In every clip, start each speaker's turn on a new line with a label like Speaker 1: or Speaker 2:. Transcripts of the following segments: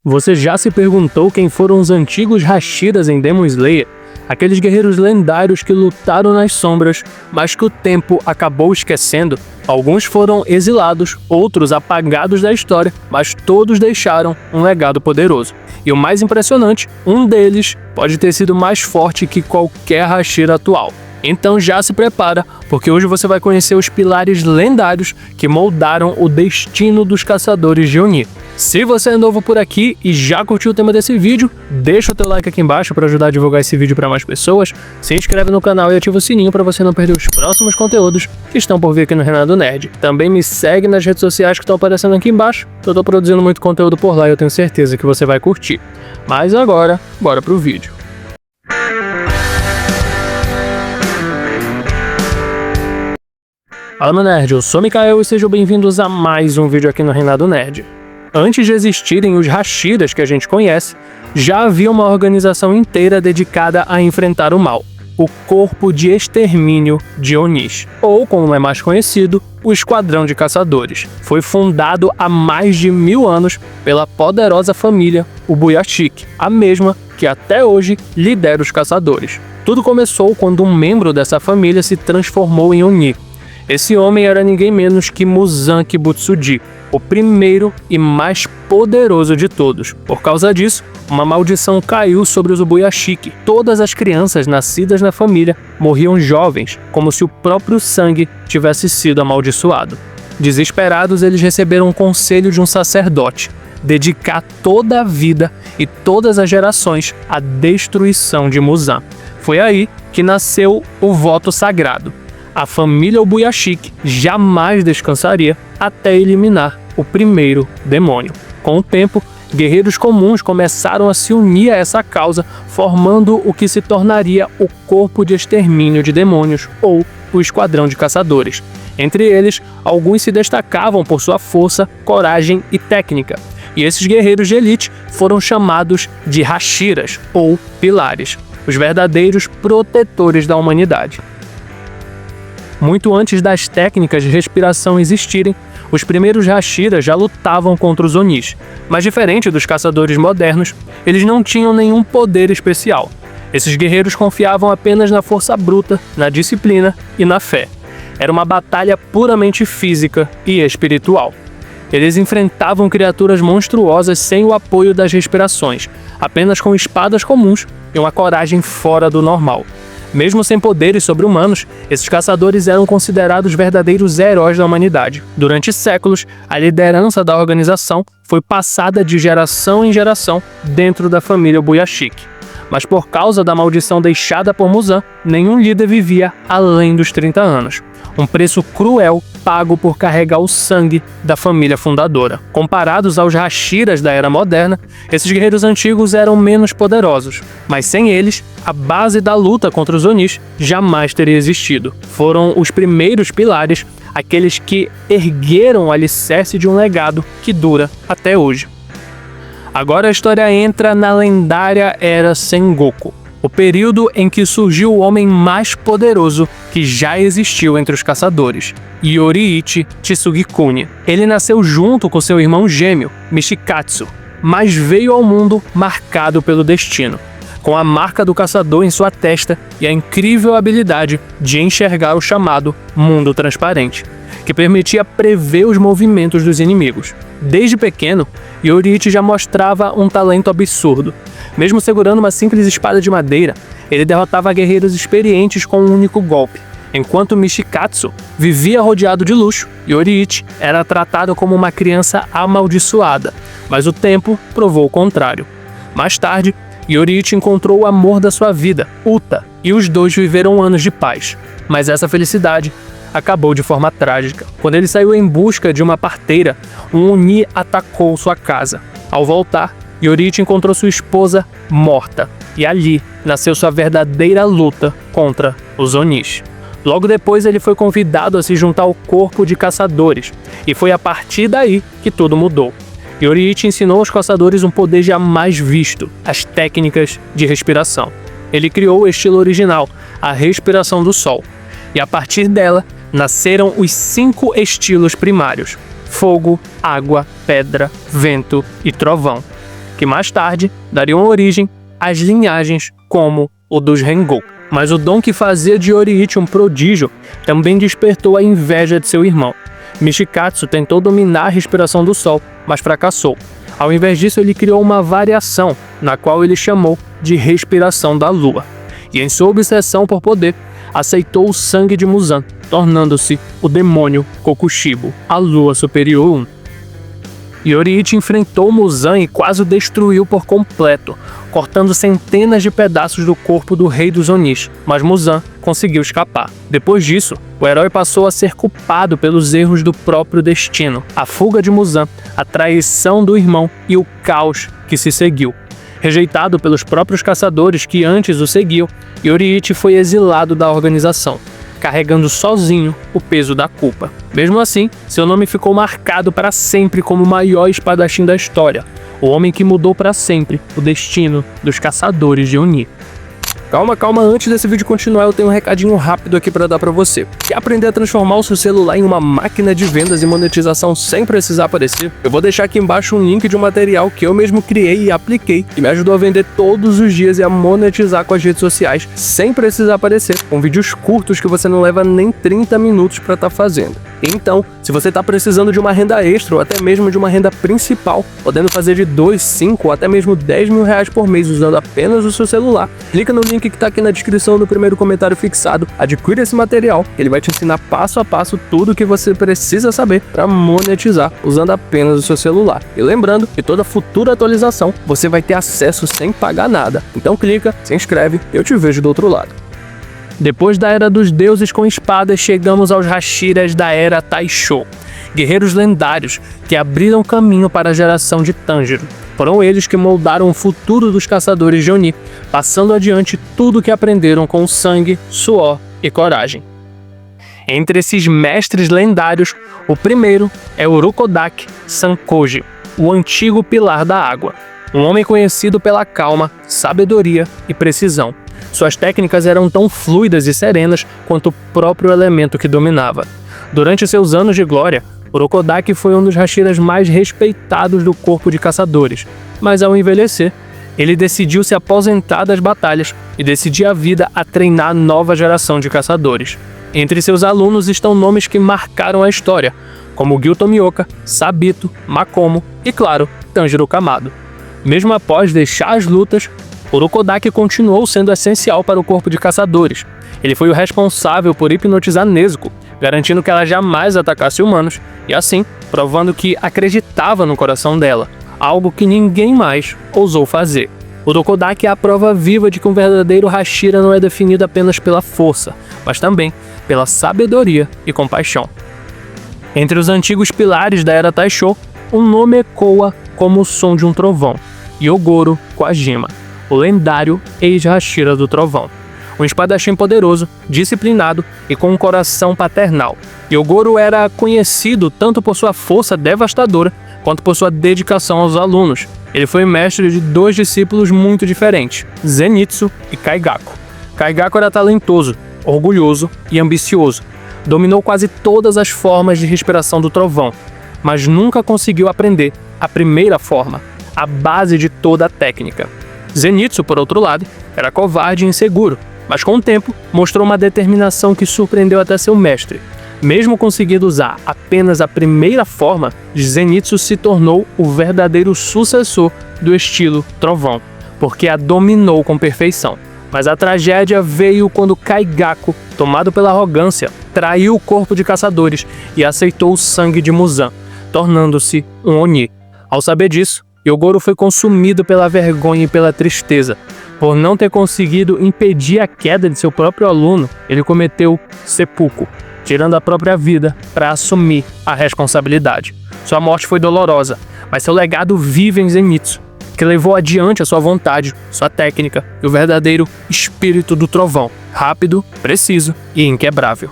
Speaker 1: Você já se perguntou quem foram os antigos Hashiras em Demon Slayer? Aqueles guerreiros lendários que lutaram nas sombras, mas que o tempo acabou esquecendo? Alguns foram exilados, outros apagados da história, mas todos deixaram um legado poderoso. E o mais impressionante, um deles pode ter sido mais forte que qualquer Hashira atual. Então já se prepara, porque hoje você vai conhecer os pilares lendários que moldaram o destino dos caçadores de Oni. Se você é novo por aqui e já curtiu o tema desse vídeo, deixa o teu like aqui embaixo para ajudar a divulgar esse vídeo para mais pessoas, se inscreve no canal e ativa o sininho para você não perder os próximos conteúdos que estão por vir aqui no Renan do Nerd. Também me segue nas redes sociais que estão aparecendo aqui embaixo, eu tô produzindo muito conteúdo por lá e eu tenho certeza que você vai curtir. Mas agora, bora pro vídeo. Fala meu nerd, eu sou Mikael e sejam bem-vindos a mais um vídeo aqui no Renan do Nerd. Antes de existirem os Hashiras que a gente conhece, já havia uma organização inteira dedicada a enfrentar o mal, o Corpo de Extermínio de Onis, ou como é mais conhecido, o Esquadrão de Caçadores. Foi fundado há mais de 1000 anos pela poderosa família Ubuyashiki, a mesma que até hoje lidera os caçadores. Tudo começou quando um membro dessa família se transformou em Oni. Esse homem era ninguém menos que Muzan Kibutsuji, o primeiro e mais poderoso de todos. Por causa disso, uma maldição caiu sobre os Ubuyashiki. Todas as crianças nascidas na família morriam jovens, como se o próprio sangue tivesse sido amaldiçoado. Desesperados, eles receberam um conselho de um sacerdote: dedicar toda a vida e todas as gerações à destruição de Muzan. Foi aí que nasceu o voto sagrado. A família Ubuyashiki jamais descansaria até eliminar o primeiro demônio. Com o tempo, guerreiros comuns começaram a se unir a essa causa, formando o que se tornaria o Corpo de Extermínio de Demônios, ou o Esquadrão de Caçadores. Entre eles, alguns se destacavam por sua força, coragem e técnica. E esses guerreiros de elite foram chamados de Hashiras, ou Pilares, os verdadeiros protetores da humanidade. Muito antes das técnicas de respiração existirem, os primeiros Hashiras já lutavam contra os Onis, mas diferente dos caçadores modernos, eles não tinham nenhum poder especial. Esses guerreiros confiavam apenas na força bruta, na disciplina e na fé. Era uma batalha puramente física e espiritual. Eles enfrentavam criaturas monstruosas sem o apoio das respirações, apenas com espadas comuns e uma coragem fora do normal. Mesmo sem poderes sobre-humanos, esses caçadores eram considerados verdadeiros heróis da humanidade. Durante séculos, a liderança da organização foi passada de geração em geração dentro da família Ubuyashiki. Mas por causa da maldição deixada por Muzan, nenhum líder vivia além dos 30 anos. Um preço cruel pago por carregar o sangue da família fundadora. Comparados aos Hashiras da era moderna, esses guerreiros antigos eram menos poderosos, mas sem eles, a base da luta contra os Onis jamais teria existido. Foram os primeiros pilares, aqueles que ergueram o alicerce de um legado que dura até hoje. Agora a história entra na lendária Era Sengoku, o período em que surgiu o homem mais poderoso que já existiu entre os caçadores, Yoriichi Tsurukuni. Ele nasceu junto com seu irmão gêmeo, Mishikatsu, mas veio ao mundo marcado pelo destino, com a marca do caçador em sua testa e a incrível habilidade de enxergar o chamado mundo transparente, que permitia prever os movimentos dos inimigos. Desde pequeno, Yoriichi já mostrava um talento absurdo. Mesmo segurando uma simples espada de madeira, ele derrotava guerreiros experientes com um único golpe. Enquanto Mishikatsu vivia rodeado de luxo, Yoriichi era tratado como uma criança amaldiçoada, mas o tempo provou o contrário. Mais tarde, Yoriichi encontrou o amor da sua vida, Uta, e os dois viveram anos de paz. Mas essa felicidade acabou de forma trágica. Quando ele saiu em busca de uma parteira, um Oni atacou sua casa. Ao voltar, Yoriichi encontrou sua esposa morta, e ali nasceu sua verdadeira luta contra os Onis. Logo depois ele foi convidado a se juntar ao Corpo de Caçadores, e foi a partir daí que tudo mudou. Yoriichi ensinou aos caçadores um poder jamais visto, as técnicas de respiração. Ele criou o estilo original, a respiração do sol, e a partir dela nasceram os 5 estilos primários: fogo, água, pedra, vento e trovão. que mais tarde dariam origem às linhagens como o dos Rengoku. Mas o dom que fazia de Oriichi um prodígio também despertou a inveja de seu irmão. Michikatsu tentou dominar a respiração do sol, mas fracassou. Ao invés disso, ele criou uma variação, na qual ele chamou de respiração da lua. E em sua obsessão por poder, aceitou o sangue de Muzan, tornando-se o demônio Kokushibo, a lua superior 1. E Oriichi enfrentou Muzan e quase o destruiu por completo, cortando centenas de pedaços do corpo do rei dos Onis, mas Muzan conseguiu escapar. Depois disso, o herói passou a ser culpado pelos erros do próprio destino, a fuga de Muzan, a traição do irmão e o caos que se seguiu. Rejeitado pelos próprios caçadores que antes o seguiam, Oriichi foi exilado da organização, carregando sozinho o peso da culpa. Mesmo assim, seu nome ficou marcado para sempre como o maior espadachim da história, o homem que mudou para sempre o destino dos caçadores de Oni. Calma, antes desse vídeo continuar, eu tenho um recadinho rápido aqui para dar para você. Quer aprender a transformar o seu celular em uma máquina de vendas e monetização sem precisar aparecer? Eu vou deixar aqui embaixo um link de um material que eu mesmo criei e apliquei, que me ajudou a vender todos os dias e a monetizar com as redes sociais sem precisar aparecer, com vídeos curtos que você não leva nem 30 minutos para estar fazendo. Então, se você está precisando de uma renda extra ou até mesmo de uma renda principal, podendo fazer de 2, 5 ou até mesmo 10 mil reais por mês usando apenas o seu celular, clica no link que está aqui na descrição do primeiro comentário fixado, adquire esse material, ele vai te ensinar passo a passo tudo o que você precisa saber para monetizar usando apenas o seu celular. E lembrando que toda futura atualização você vai ter acesso sem pagar nada. Então clica, se inscreve, eu te vejo do outro lado. Depois da Era dos Deuses com espadas, chegamos aos Hashiras da Era Taisho, guerreiros lendários que abriram caminho para a geração de Tanjiro. Foram eles que moldaram o futuro dos caçadores de Oni, passando adiante tudo o que aprenderam com sangue, suor e coragem. Entre esses mestres lendários, o primeiro é Urokodaki Sankoji, o antigo pilar da água, um homem conhecido pela calma, sabedoria e precisão. Suas técnicas eram tão fluidas e serenas quanto o próprio elemento que dominava. Durante seus anos de glória, Urokodaki foi um dos Hashiras mais respeitados do corpo de caçadores, mas ao envelhecer, ele decidiu se aposentar das batalhas e decidir a vida a treinar a nova geração de caçadores. Entre seus alunos estão nomes que marcaram a história, como Gyuto Tomioka, Sabito, Makomo e, claro, Tanjiro Kamado. Mesmo após deixar as lutas, Urokodaki continuou sendo essencial para o corpo de caçadores. Ele foi o responsável por hipnotizar Nezuko, garantindo que ela jamais atacasse humanos, e assim, provando que acreditava no coração dela, algo que ninguém mais ousou fazer. Urokodaki é a prova viva de que um verdadeiro Hashira não é definido apenas pela força, mas também pela sabedoria e compaixão. Entre os antigos pilares da Era Taisho, um nome ecoa como o som de um trovão: Yogoro Kwajima, o lendário ex-Hashira do Trovão. Um espadachim poderoso, disciplinado e com um coração paternal. Yogoro era conhecido tanto por sua força devastadora quanto por sua dedicação aos alunos. Ele foi mestre de dois discípulos muito diferentes, Zenitsu e Kaigaku. Kaigaku era talentoso, orgulhoso e ambicioso. Dominou quase todas as formas de respiração do trovão, mas nunca conseguiu aprender a primeira forma, a base de toda a técnica. Zenitsu, por outro lado, era covarde e inseguro, mas com o tempo mostrou uma determinação que surpreendeu até seu mestre. Mesmo conseguindo usar apenas a primeira forma, Zenitsu se tornou o verdadeiro sucessor do estilo Trovão, porque a dominou com perfeição. Mas a tragédia veio quando Kaigaku, tomado pela arrogância, traiu o corpo de caçadores e aceitou o sangue de Muzan, tornando-se um Oni. Ao saber disso, Yogoro foi consumido pela vergonha e pela tristeza. Por não ter conseguido impedir a queda de seu próprio aluno, ele cometeu seppuku, tirando a própria vida para assumir a responsabilidade. Sua morte foi dolorosa, mas seu legado vive em Zenitsu, que levou adiante a sua vontade, sua técnica e o verdadeiro espírito do trovão, rápido, preciso e inquebrável.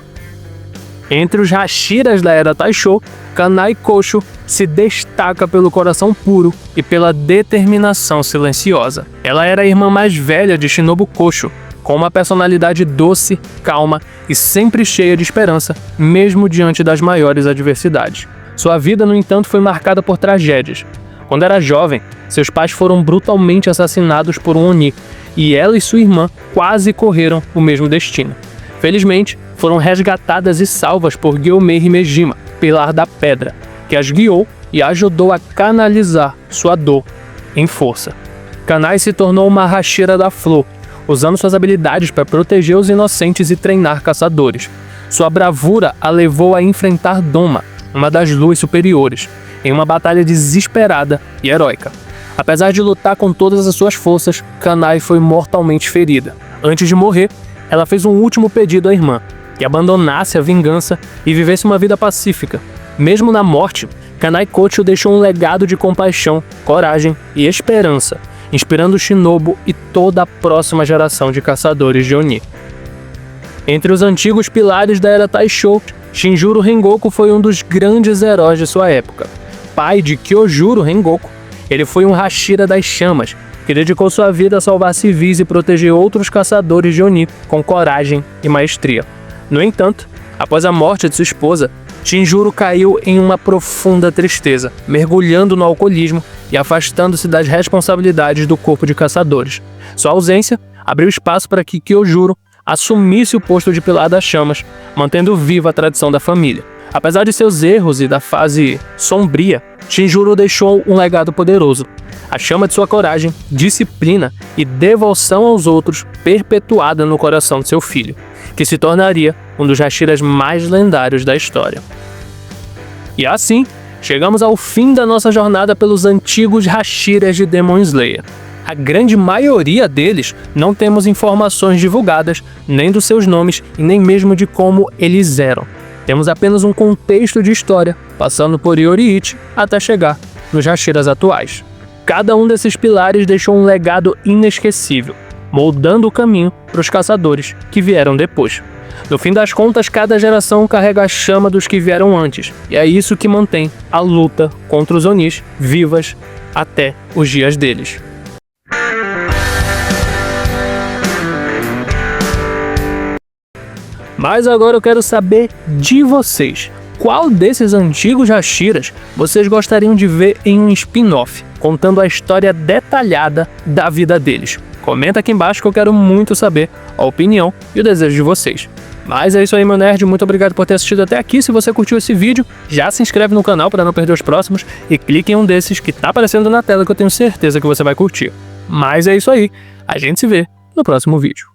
Speaker 1: Entre os Hashiras da Era Taisho, Kanai Kosho se destaca pelo coração puro e pela determinação silenciosa. Ela era a irmã mais velha de Shinobu Kosho, com uma personalidade doce, calma e sempre cheia de esperança, mesmo diante das maiores adversidades. Sua vida, no entanto, foi marcada por tragédias. Quando era jovem, seus pais foram brutalmente assassinados por um Oni, e ela e sua irmã quase correram o mesmo destino. Felizmente, foram resgatadas e salvas por Gyomei Himejima, Pilar da Pedra, que as guiou e ajudou a canalizar sua dor em força. Kanai se tornou uma Hashira da Flor, usando suas habilidades para proteger os inocentes e treinar caçadores. Sua bravura a levou a enfrentar Doma, uma das luas superiores, em uma batalha desesperada e heróica. Apesar de lutar com todas as suas forças, Kanai foi mortalmente ferida. Antes de morrer, ela fez um último pedido à irmã, que abandonasse a vingança e vivesse uma vida pacífica. Mesmo na morte, Kanai Kocho deixou um legado de compaixão, coragem e esperança, inspirando Shinobu e toda a próxima geração de caçadores de Oni. Entre os antigos pilares da era Taisho, Shinjuro Rengoku foi um dos grandes heróis de sua época. Pai de Kyojuro Rengoku, ele foi um Hashira das Chamas, que dedicou sua vida a salvar civis e proteger outros caçadores de Oni com coragem e maestria. No entanto, após a morte de sua esposa, Shinjuro caiu em uma profunda tristeza, mergulhando no alcoolismo e afastando-se das responsabilidades do corpo de caçadores. Sua ausência abriu espaço para que Kyojuro assumisse o posto de Pilar das Chamas, mantendo viva a tradição da família. Apesar de seus erros e da fase sombria, Shinjuro deixou um legado poderoso. A chama de sua coragem, disciplina e devoção aos outros perpetuada no coração de seu filho, que se tornaria um dos Hashiras mais lendários da história. E assim, chegamos ao fim da nossa jornada pelos antigos Hashiras de Demon Slayer. A grande maioria deles não temos informações divulgadas, nem dos seus nomes e nem mesmo de como eles eram. Temos apenas um contexto de história, passando por Yorii-Ichi até chegar nos Hashiras atuais. Cada um desses pilares deixou um legado inesquecível, moldando o caminho para os caçadores que vieram depois. No fim das contas, cada geração carrega a chama dos que vieram antes, e é isso que mantém a luta contra os Onis vivas até os dias deles. Mas agora eu quero saber de vocês. Qual desses antigos Hashiras vocês gostariam de ver em um spin-off, contando a história detalhada da vida deles? Comenta aqui embaixo que eu quero muito saber a opinião e o desejo de vocês. Mas é isso aí, meu nerd. Muito obrigado por ter assistido até aqui. Se você curtiu esse vídeo, já se inscreve no canal para não perder os próximos e clique em um desses que tá aparecendo na tela que eu tenho certeza que você vai curtir. Mas é isso aí. A gente se vê no próximo vídeo.